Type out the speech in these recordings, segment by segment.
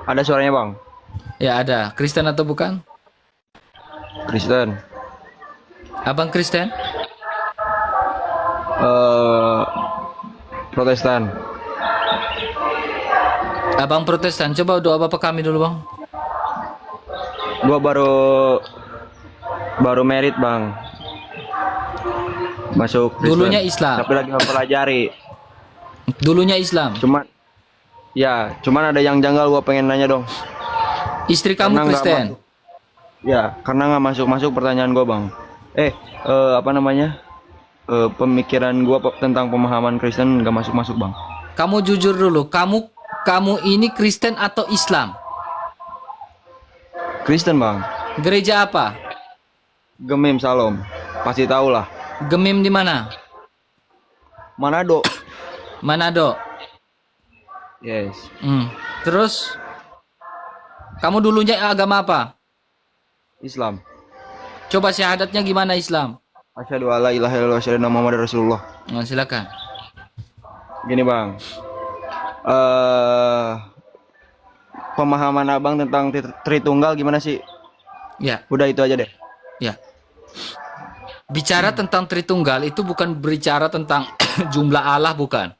Ada suaranya bang. Ya ada. Kristen atau bukan? Kristen. Abang Kristen? eh Protestan. Abang Protestan. Coba doa Bapak kami dulu bang. Gua baru merit bang. Masuk Kristen. Dulunya Islam. Tapi lagi mempelajari. Dulunya Islam. Cuman ada yang janggal, gua pengen nanya dong. Istri Karena kamu nggak Kristen? masuk. Ya, karena nggak masuk pertanyaan gua bang. Apa namanya? Pemikiran gua tentang pemahaman Kristen nggak masuk bang. Kamu jujur dulu. Kamu ini Kristen atau Islam? Kristen bang. Gereja apa? Gemim Salom. Pasti tahu lah. Gemim di mana? Manado. Manado. Yes. Terus kamu dulunya agama apa? Islam. Coba syahadatnya gimana Islam? Asyhadu alla ilaha illallah wa asyhadu anna Muhammadar Rasulullah. Nah, silakan. Gini bang. Pemahaman abang tentang Tritunggal gimana sih? Ya, Udah itu aja deh. ya. Bicara tentang Tritunggal itu bukan berbicara tentang jumlah Allah, bukan.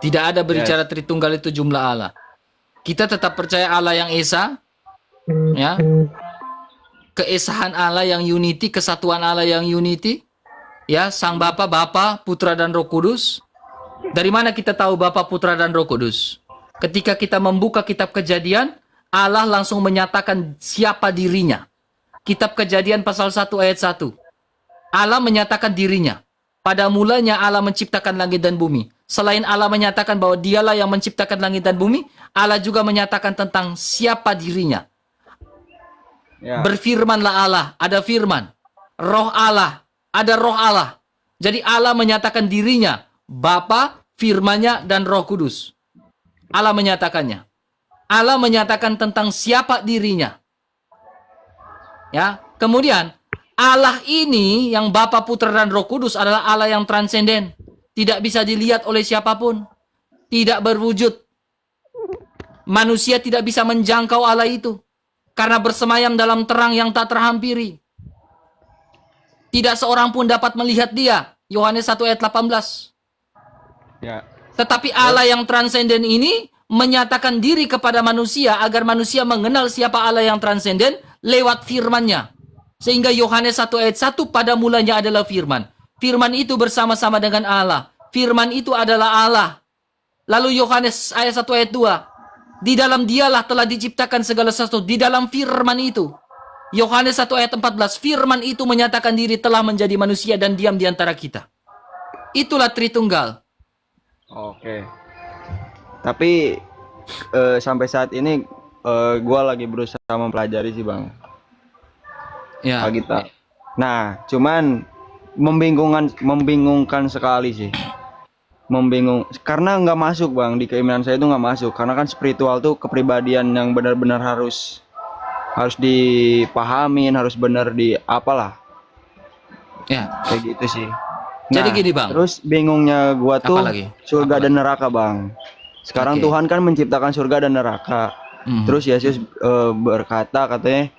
Tidak ada berbicara Tritunggal itu jumlah Allah. Kita tetap percaya Allah yang Esa, ya. Keesahan Allah yang unity, kesatuan Allah yang unity, ya, Sang Bapa, Putra dan Roh Kudus. Dari mana kita tahu Bapa, Putra dan Roh Kudus? Ketika kita membuka kitab Kejadian, Allah langsung menyatakan siapa dirinya. Kitab Kejadian pasal 1 ayat 1. Allah menyatakan dirinya. Pada mulanya Allah menciptakan langit dan bumi. Selain Allah menyatakan bahwa dialah yang menciptakan langit dan bumi, Allah juga menyatakan tentang siapa dirinya. Ya. Berfirmanlah Allah, ada firman. Roh Allah, ada roh Allah. Jadi Allah menyatakan dirinya, Bapa, firman-Nya, dan Roh Kudus. Allah menyatakannya. Allah menyatakan tentang siapa dirinya. Ya, kemudian Allah ini yang Bapa, Putra, dan Roh Kudus adalah Allah yang transenden. Tidak bisa dilihat oleh siapapun. Tidak berwujud. Manusia tidak bisa menjangkau Allah itu. Karena bersemayam dalam terang yang tak terhampiri. Tidak seorang pun dapat melihat dia. Yohanes 1 ayat 18. Ya. Tetapi Allah yang transenden ini menyatakan diri kepada manusia agar manusia mengenal siapa Allah yang transenden lewat firman-Nya. Sehingga Yohanes 1 ayat 1 pada mulanya adalah firman. Firman itu bersama-sama dengan Allah. Firman itu adalah Allah. Lalu Yohanes ayat 1 ayat 2. Di dalam dialah telah diciptakan segala sesuatu. Di dalam firman itu. Yohanes 1 ayat 14. Firman itu menyatakan diri telah menjadi manusia dan diam di antara kita. Itulah Tritunggal. Oke. Tapi sampai saat ini gue lagi berusaha mempelajari sih bang. Ya. Alkitab. Nah, cuman membingungkan sekali sih. Karena nggak masuk bang, di keimanan saya itu nggak masuk. Karena kan spiritual tuh kepribadian yang benar-benar harus dipahamin, harus benar di apalah. Ya. Kayak gitu sih. Jadi gini bang. Terus bingungnya gua tuh Apalagi? surga dan neraka bang. Sekarang Oke. Tuhan kan menciptakan surga dan neraka. Terus Yesus berkata katanya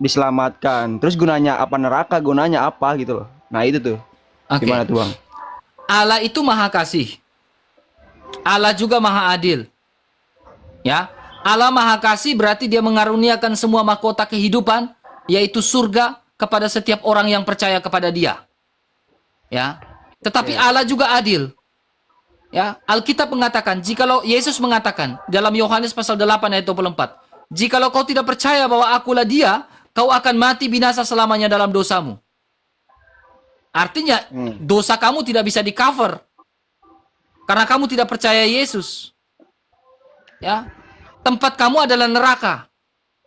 diselamatkan. Terus gunanya apa neraka? Gunanya apa gitu loh. Nah itu tuh. Oke. Gimana tuh bang? Allah itu maha kasih. Allah juga maha adil. Ya, Allah maha kasih berarti dia mengaruniakan semua mahkota kehidupan, yaitu surga kepada setiap orang yang percaya kepada dia. Ya, tetapi Allah juga adil. Ya, Alkitab mengatakan, jikalau Yesus mengatakan dalam Yohanes pasal 8 ayat 24, jikalau kau tidak percaya bahwa akulah dia, kau akan mati binasa selamanya dalam dosamu. Artinya dosa kamu tidak bisa di-cover karena kamu tidak percaya Yesus. Ya. Tempat kamu adalah neraka.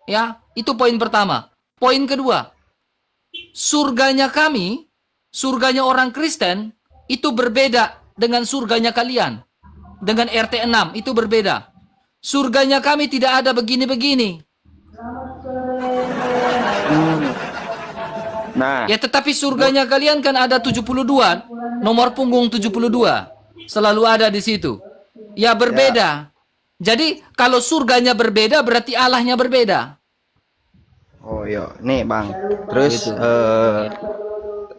Ya, itu poin pertama. Poin kedua, surganya kami, surganya orang Kristen itu berbeda dengan surganya kalian. Dengan RT 6 itu berbeda. Surganya kami tidak ada begini-begini. Nah, Ya, tetapi surganya kalian kan ada 72, nomor punggung 72. Selalu ada di situ. Ya, berbeda. Jadi kalau surganya berbeda berarti Allahnya berbeda. Oh iya, nih Bang. Terus Gitu.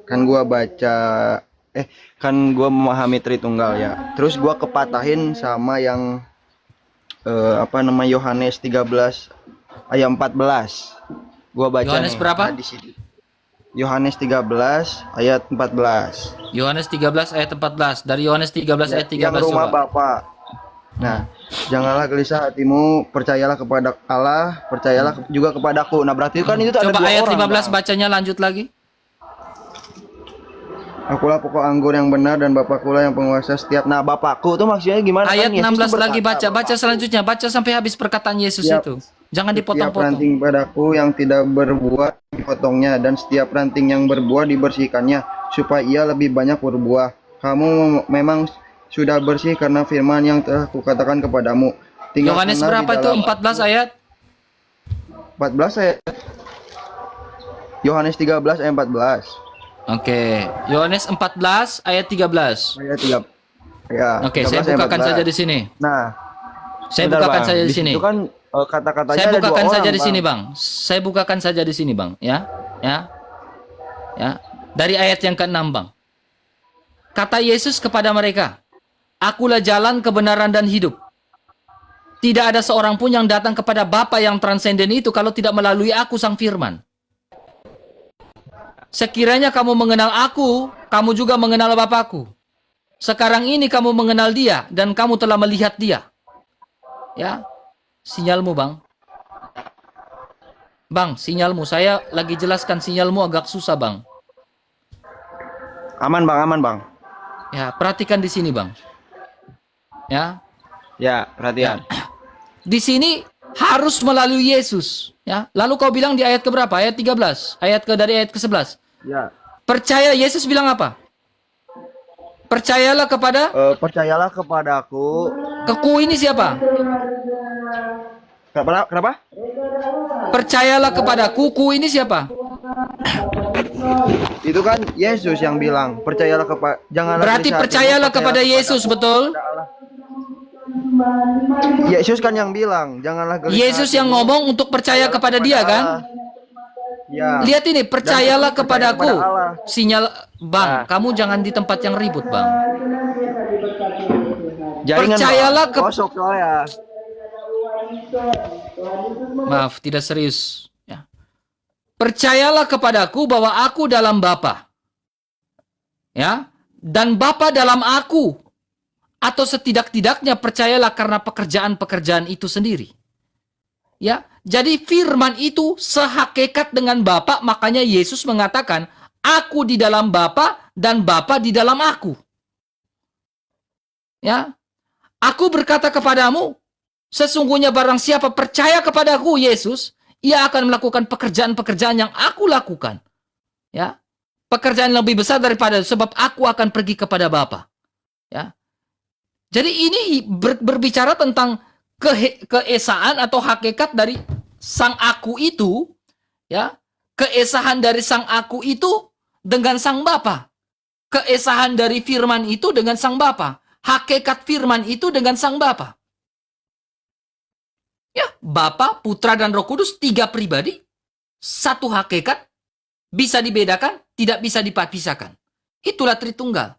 kan gua baca kan gua memahami Tritunggal ya. Terus gua kepatahin sama yang apa nama Yohanes 13 ayat 14. Gua baca Yohanes nih. berapa? Nah, di sini. Yohanes 13 ayat 14. Yohanes 13 ayat 14. Dari Yohanes 13 ayat 13 Yang rumah coba. Bapa. Nah, janganlah gelisah hatimu, percayalah kepada Allah, percayalah juga kepadaku. Nah, berarti kan itu ada Coba dua ayat orang, 15 Bang. bacanya lanjut lagi. Akulah pokok anggur yang benar dan Bapakulah yang penguasa setiap. Nah, Bapakku itu maksudnya gimana? Ayat Kan Yesus 16 tuh lagi berkata, baca selanjutnya, baca sampai habis perkataan Yesus Setiap- itu. Jangan setiap dipotong-potong. ranting padaku yang tidak berbuah dipotongnya, dan setiap ranting yang berbuah dibersihkannya, supaya ia lebih banyak berbuah. Kamu memang sudah bersih karena firman yang telah kukatakan kepadamu. Yohanes Tinggalkanlah di berapa itu? dalam 14 ayat? 14 ayat. Yohanes 13 ayat 14. Oke, Yohanes 14 ayat 13. Ayat 3. Ya, Oke, saya 13 ayat bukakan 14. saja di sini. Nah, Saya bentar, bukakan Bang. saja di sini. Situ kan kata-katanya Saya ada dua bukakan orang, saja di Bang. sini, Bang. Saya bukakan saja di sini, Bang, ya. Ya. Ya. Dari ayat yang ke-6, Bang. Kata Yesus kepada mereka, "Akulah jalan, kebenaran dan hidup. Tidak ada seorang pun yang datang kepada Bapa yang transenden itu kalau tidak melalui aku, Sang Firman. Sekiranya kamu mengenal aku, kamu juga mengenal Bapakku. Sekarang ini kamu mengenal dia dan kamu telah melihat dia." Ya. Sinyalmu, Bang. Bang, sinyalmu. Saya lagi jelaskan sinyalmu agak susah, Bang. Aman, Bang, aman, Bang. Ya, perhatikan di sini, Bang. Ya. Ya, perhatian. Di sini harus melalui Yesus, ya. Lalu kau bilang di ayat keberapa? Ayat 13. Dari ayat ke-11. Ya. Percaya, Yesus bilang apa? Percayalah kepada Percayalah kepadaku. keku ini siapa? Kenapa? Percayalah kepada kuku ini siapa? Itu kan Yesus yang bilang, percayalah kepada janganlah Berarti gelisah hatimu, percayalah kepada kepadaku. Yesus, betul? Yesus kan yang bilang, janganlah gelisah. Yesus yang hatimu, ngomong untuk percaya kepada dia, kan? Allah. Ya. Lihat ini, percayalah Dan percaya kepadaku. kepada Allah. Sinyal, Bang, Nah. kamu jangan di tempat yang ribut, Bang. Jaringan, Percayalah Bang. Kosong soalnya. Maaf, tidak serius. Ya. Percayalah kepadaku bahwa aku dalam Bapa. Ya, dan Bapa dalam aku. Atau setidak-tidaknya percayalah karena pekerjaan-pekerjaan itu sendiri. Ya, jadi firman itu sehakikat dengan Bapa, makanya Yesus mengatakan, aku di dalam Bapa dan Bapa di dalam aku. Ya. Aku berkata kepadamu, sesungguhnya barang siapa percaya kepadaku, Yesus, ia akan melakukan pekerjaan-pekerjaan yang aku lakukan. Ya. Pekerjaan yang lebih besar daripada, sebab aku akan pergi kepada Bapa. Ya. Jadi ini berbicara tentang keesaan atau hakikat dari sang aku itu, ya. Keesahan dari sang aku itu dengan sang Bapa. Keesahan dari firman itu dengan sang Bapa. Hakikat firman itu dengan sang Bapa. Ya, Bapa, Putra, dan Roh Kudus, 3 pribadi, satu hakikat, bisa dibedakan, tidak bisa dipisahkan. Itulah Tritunggal.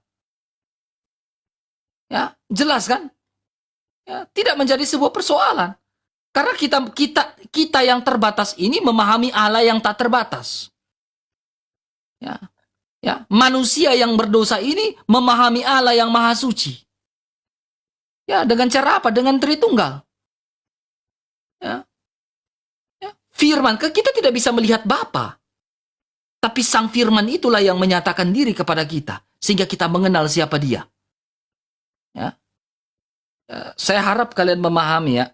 Ya, jelas kan? Ya, tidak menjadi sebuah persoalan. Karena kita yang terbatas ini memahami Allah yang tak terbatas. Ya. Ya, manusia yang berdosa ini memahami Allah yang maha suci. Ya, dengan cara apa? Dengan Tritunggal. Ya. Ya. Firman, kita tidak bisa melihat Bapa. Tapi sang firman itulah yang menyatakan diri kepada kita. Sehingga kita mengenal siapa dia. Ya. Saya harap kalian memahami ya.